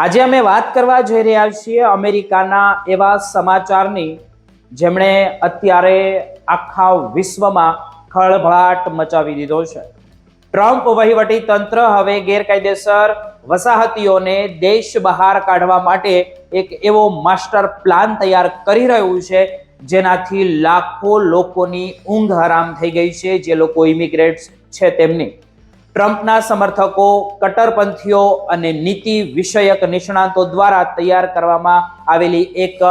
આજે અમે વાત કરવા જઈ રહ્યા છીએ અમેરિકાના એવા સમાચારની જેમણે અત્યારે આખા વિશ્વમાં ખળભળાટ મચાવી દીધો છે। ટ્રમ્પ વહીવટી તંત્ર હવે ગેરકાયદેસર વસાહતીઓને દેશ બહાર કાઢવા માટે એક એવો માસ્ટર પ્લાન તૈયાર કરી રહ્યું છે જેનાથી લાખો લોકોની ઊંઘ હરામ થઈ ગઈ છે। જે લોકો ઇમિગ્રેટ્સ છે તેમની ટ્રમ્પના સમર્થકો, કટ્ટરપંથીઓ અને નીતિ વિષયક નિષ્ણાતો દ્વારા તૈયાર કરવામાં આવેલી એક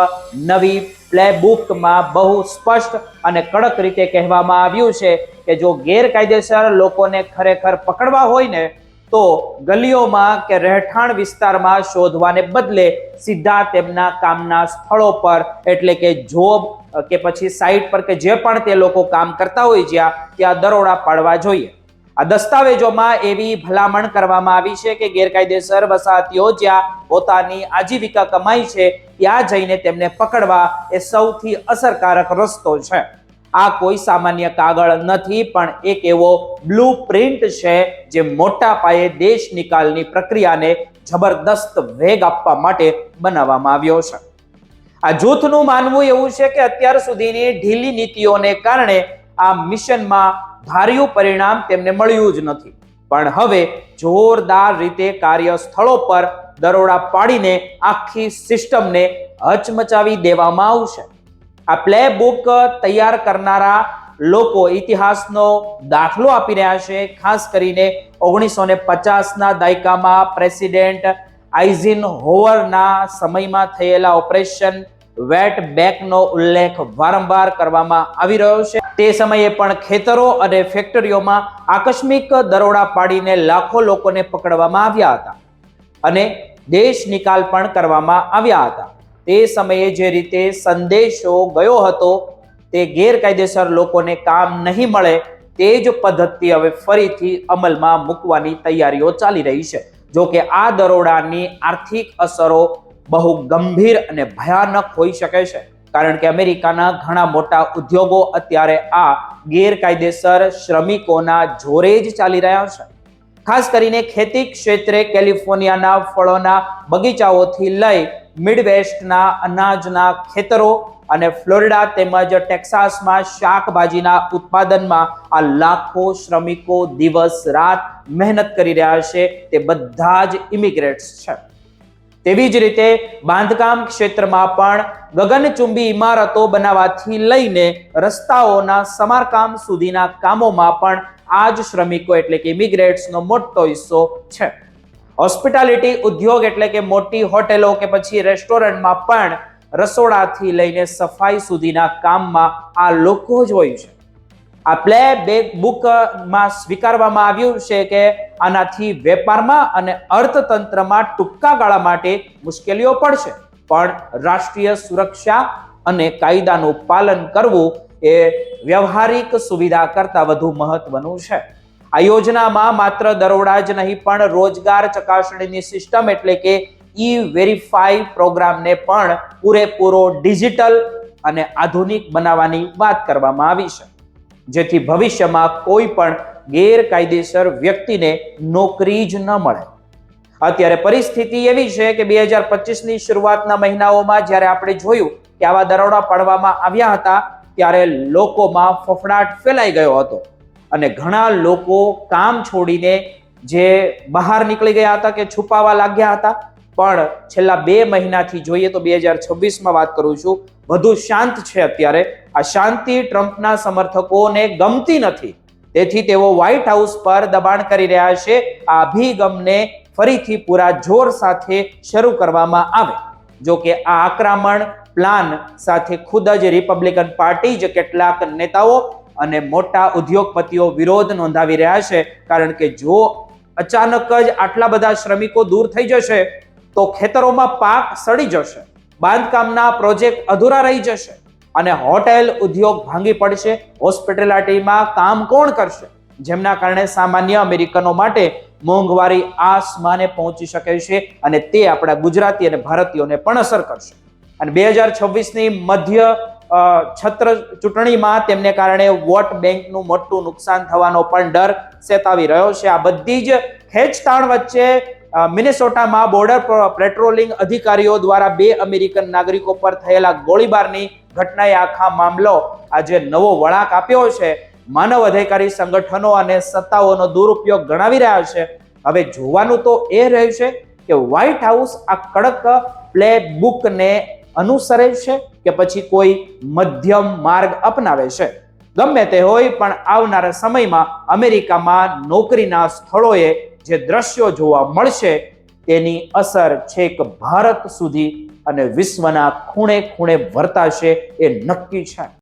નવી પ્લેબુકમાં બહુ સ્પષ્ટ અને કડક રીતે કહેવામાં આવ્યું છે કે જો ગેરકાયદેસર લોકોને ખરેખર પકડવા હોય ને તો ગલીઓમાં કે રહેઠાણ વિસ્તારમાં શોધવાને બદલે સીધા તેમના કામના સ્થળો પર એટલે કે જોબ કે પછી સાઇટ પર કે જે પણ તે લોકો કામ કરતા હોય ત્યાં દરોડા પાડવા જોઈએ। આ દસ્તાવેજોમાં એવી ભલામણ કરવામાં આવી છે કે ગેરકાયદેસર વસાહતીઓ જ્યાં પોતાની આજીવિકા કમાઈ છે ત્યાં જઈને તેમને પકડવા એ સૌથી અસરકારક રસ્તો છે। આ કોઈ સામાન્ય કાગળ નથી પણ એક એવો બ્લુ પ્રિન્ટ છે જે મોટા પાયે દેશ નિકાલની પ્રક્રિયાને જબરદસ્ત વેગ આપવા માટે બનાવવામાં આવ્યો છે। આ જૂથનું માનવું એવું છે કે અત્યાર સુધીની ઢીલી નીતિઓને કારણે આ મિશનમાં ધાર્યું પરિણામ તેમને મળ્યું જ નથી, પણ હવે જોરદાર રીતે કાર્યસ્થળો પર દરોડા પાડીને આખી સિસ્ટમને હચમચાવી દેવામાં આવશે। આ પ્લે બુક તૈયાર કરનારા લોકો ઇતિહાસનો દાખલો આપી રહ્યા છે। ખાસ કરીને 1950ના દાયકામાં પ્રેસિડેન્ટ આઇઝનહોવરના સમયમાં થયેલા ઓપરેશન વેટ બેકનો ઉલ્લેખ વારંવાર કરવામાં આવી રહ્યો છે। તે સમયે પણ ખેતરો અને ફેક્ટરીઓમાં આકસ્મિક દરોડા પાડીને લાખો લોકોને પકડવામાં આવ્યા હતા અને દેશ નિકાલ પણ કરવામાં આવ્યા હતા। તે સમયે જે રીતે સંદેશો ગયો હતો તે ગેરકાયદેસર લોકોને કામ નહીં મળે તે જ પદ્ધતિ હવે ફરીથી અમલમાં મૂકવાની તૈયારીઓ ચાલી રહી છે। જો કે આ દરોડાની આર્થિક અસરો બહુ ગંભીર અને ભયાનક હોઈ શકે છે, કારણ કે અમેરિકાના ઘણા મોટા ઉદ્યોગો અત્યારે આ ગેરકાયદેસર શ્રમિકોના જોરે જ ચાલી રહ્યા છે। ખાસ કરીને ખેતી ક્ષેત્રે કેલિફોર્નિયાના ફળોના બગીચાઓથી લઈ મિડવેસ્ટના અનાજના ખેતરો અને ફ્લોરિડા તેમજ ટેક્સાસમાં શાકભાજીના ઉત્પાદનમાં આ લાખો શ્રમિકો દિવસ રાત મહેનત કરી રહ્યા છે તે બધા જ ઇમિગ્રેટ્સ છે। તેવી જ રીતે બાંધકામ ક્ષેત્રમાં પણ ગગનચુંબી ઇમારતો બનાવવાથી લઈને રસ્તાઓના સમારકામ સુધીના કામોમાં પણ આ જ શ્રમિકો એટલે કે ઇમિગ્રેટ્સનો મોટો હિસ્સો છે। હોસ્પિટાલિટી ઉદ્યોગ એટલે કે મોટી હોટેલો કે પછી રેસ્ટોરન્ટમાં પણ રસોડાથી લઈને સફાઈ સુધીના કામમાં આ લોકો જ હોય છે। આ પ્લે બુકમાં સ્વીકારવામાં આવ્યું છે કે આનાથી વેપારમાં અને અર્થતંત્રમાં ટૂંકા ગાળા માટે મુશ્કેલીઓ પડશે, પણ રાષ્ટ્રીય સુરક્ષા અને કાયદાનું પાલન કરવું એ વ્યવહારિક સુવિધા કરતાં વધુ મહત્વનું છે। આ યોજનામાં માત્ર દરોડા જ નહીં પણ રોજગાર ચકાસણીની સિસ્ટમ એટલે કે ઈ-વેરીફાઈ પ્રોગ્રામને પણ પૂરેપૂરો ડિજિટલ અને આધુનિક બનાવવાની વાત કરવામાં આવી છે, જેથી ભવિષ્યમાં કોઈ પણ ગેરકાયદેસર વ્યક્તિને નોકરી જ ન મળે। અત્યારે પરિસ્થિતિ એવી છે કે 2025ની શરૂઆતના મહિનાઓમાં જ્યારે આપણે જોયું કે આવા દરોડા પાડવામાં આવ્યા હતા ત્યારે લોકોમાં ફફડાટ ફેલાઈ ગયો હતો અને ઘણા લોકો કામ છોડીને જે બહાર નીકળી ગયા હતા કે છુપાવા લાગ્યા હતા, પણ છેલ્લા 2 મહિનાથી જોઈએ તો 2026માં વાત કરું છું, વધુ શાંત છે। અત્યારે આ શાંતિ ટ્રમ્પના સમર્થકોને ગમતી નથી, તેથી તેઓ વ્હાઇટ હાઉસ પર દબાણ કરી રહ્યા છે આ અભિગમને ફરીથી પૂરા જોર સાથે શરૂ કરવામાં આવે। જો કે આ આક્રમણ પ્લાન સાથે ખુદ જ રિપબ્લિકન પાર્ટી જ કેટલાક નેતાઓ અને મોટા ઉદ્યોગપતિઓ વિરોધ નોંધાવી રહ્યા છે, કારણ કે જો અચાનક જ આટલા બધા શ્રમિકો દૂર થઈ જશે તો ખેતરોમાં પાક સડી જશે, બાંધકામના પ્રોજેક્ટ અધૂરા રહી જશે અને હોટેલ ઉદ્યોગ ભાંગી પડશે। હોસ્પિટાલિટીમાં કામ કોણ કરશે, જેમના કારણે સામાન્ય અમેરિકનો માટે મોંઘવારી આસમાને પહોંચી શકે છે અને તે આપણા ગુજરાતી અને ભારતીયોને પણ અસર કરશે। અને 2026ની મધ્ય છત્ર ચૂંટણીમાં તેમને કારણે વોટ બેંકનું મોટું નુકસાન થવાનો પણ ડર સેતાવી રહ્યો છે। આ બધી જ ખેંચતાણ વચ્ચે મિનેસોટામાં બોર્ડર પેટ્રોલિંગ અધિકારીઓ દ્વારા 2 અમેરિકન નાગરિકો પર થયેલા ગોળીબારની ઘટનાએ આખા મામલો આજે નવો વળાંક આપ્યો છે. માનવ અધિકારી સંગઠનો અને સત્તાઓનો દુરુપયોગ ગણાવી રહ્યા છે. હવે જોવાનું તો એ રહ્યું છે કે વ્હાઇટ હાઉસ આ કડક પ્લે બુકને અનુસરે છે કે પછી કોઈ મધ્યમ માર્ગ અપનાવે છે. ગમે તે હોય, પણ આવનારા સમયમાં અમેરિકામાં નોકરીના સ્થળોએ જે દ્રશ્યો જોવા મળશે તેની અસર છેક ભારત સુધી અને વિશ્વના ખૂણે ખૂણે વર્તાશે એ નક્કી છે.